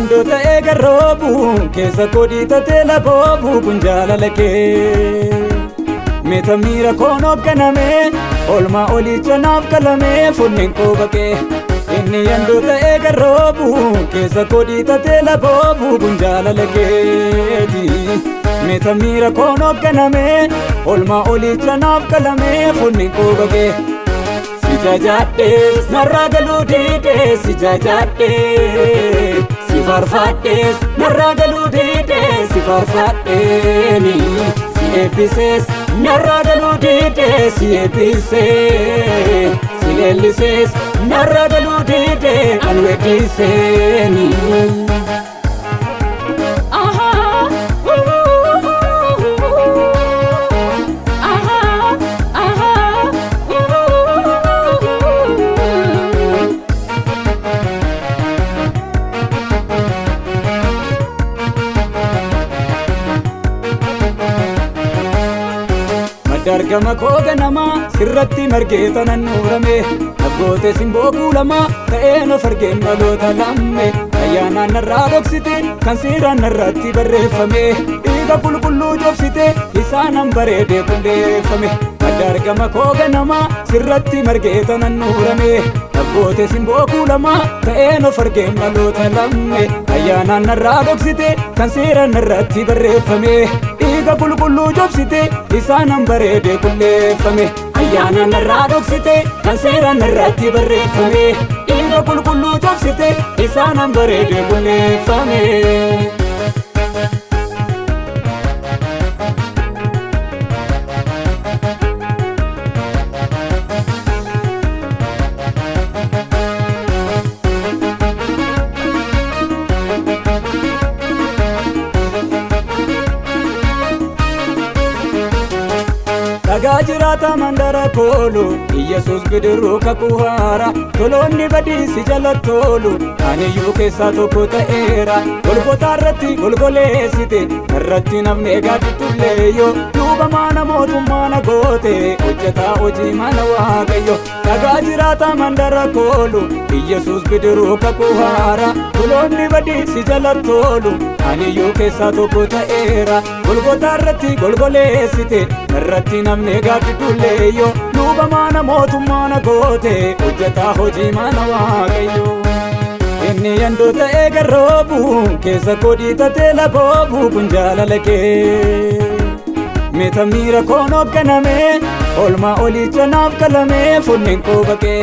yandoota eegarroobu keessa kodhiitatee laboobu kun jaalala kee meeta miira koon hoogganamee olmaa olicha naaf qalamee funneen koo baqee inni yandoota eegarroobu keessa kodhiitatee laboobu kun jaalala keeti meeta miira koon hoogganamee olmaa olicha naaf qalamee funneen koo baqee si jajaadhees narraa galuu diidees si jajaadhees si farfadhees narraa galuu diidees si farfadheeni si eebbisees narraa galuu diidees si eebbisee si leellisees narraa galuu diidee an weeddiseeni. Dargama koo ganamaa sirratti margee tanan nuurame abboote simboo kuulamaa ta'een of argeen dhaloota lamme ayyaanaan narraa dhoksite kan seeraan narratti barreeffame dhiiga qulqulluu jobsite isaanan bareedee qulleeffame dargama koo ganamaa sirratti margee tanan nuurame abboote simboo kuulamaa ta'een of argeen dhaloota lamme ayyaanaan narraa dhoksite kan seeraan narratti barreeffame dhiiga qulqulluu jobsite isaanan bareedee qulleeffame ayyaana narraa dhoksite kan seeraan narratti barreeffame dhiiga qulqulluu jobsite isaanan bareedee qulleeffame. Dhagaa jiraata mandara koolu Iyyasuus bidiruu kakuu haara toloonni badiisi jala toolu aniyyuu keessaa tokko ta'eera golgotaa irratti golgoleessite irratti namni eegaatti tulleeyyo duubamaa namootummaa na goote hojjetaa hojii mana waaqayyo dhagaa jiraata mandara koolu Iyyasuus bidiruu kakuu haara toloonni badiisi jala toolu aniyyuu keessaa tokko ta'eera golgotaa irratti golgoleessite irratti namni eegaatti tulleeyyo duubamaa namootummaa na goote hojjetaa hojii mana waaqayyo inni yandoota eegarroobu keessa kodhiitatee laboobu kun jaalala kee meeta miira koon hoogganamee olmaa olicha naaf qalamee funneen koo baqee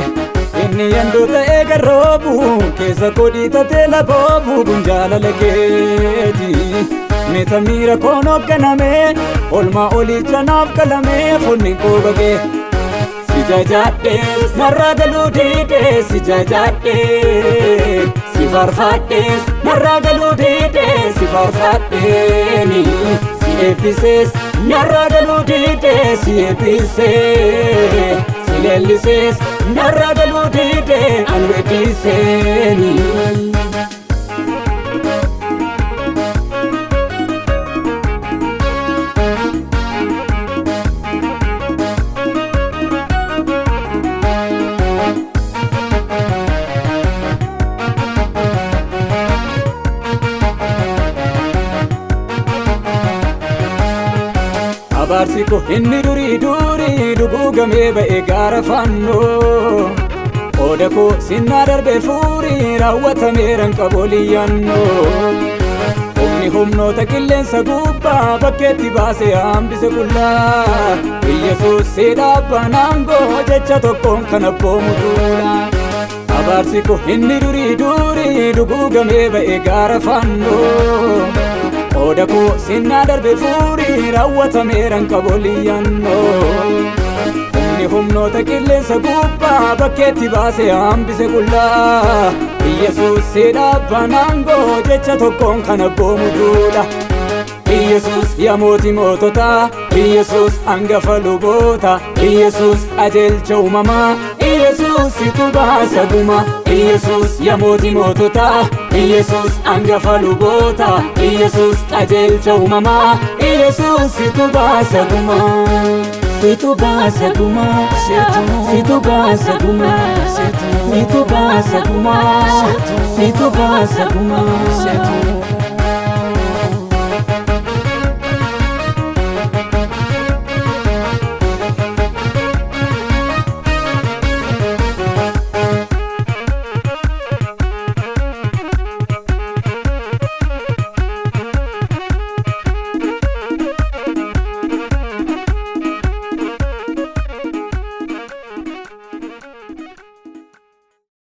inni yandoota eegarroobu keessa kodhiitatee laboobu kun jaalala keeti meeta miira koon hoogganamee olmaa olicha naaf qalamee funneen koo baqee si jajaadhees narraa galuu diidees si jajaadhees si farfadhees narraa galuu diidees si farfadheeni si eebbisees narraa galuu diidees si eebbisee si leellisees narraa galuu diidee an weeddiseeni. Abaarsi koo inni durii duguugamee ba'ee gaara fannoo qooda koo sinnaa darbee furii raawwatameeran qabooliyyannoo humni humnoota qilleensa gubbaa bakkeetti baasee hambise qullaa Iyyasuus seedhaa abbaan aangoo jecha tokkoon kan abboomu tuula. Abaarsi koo inni durii duguugamee ba'ee gaara fannoo qooda koo sinnaa darbee furii raawwatameeran qabooliyyannoo humni humnoota qilleensa gubbaa bakkeetti baasee hambise qullaa Iyyasuus seedhaa abbaan aangoo jecha tokkoon kan abboomu tuula. Iyyasuus yaa mootii moototaa Iyyasuus hangafa luboota Iyyasuus qajeelcha uumamaa Iyyasuus situ baasa guma Iyyasuus yaa mootii moototaa Iyyasuus hangafa luboota Iyyasuus qajeelcha uumamaa Iyyasuus situ baasa guma Fitu basa guma, fitu basa guma, fitu basa guma, fitu basa guma.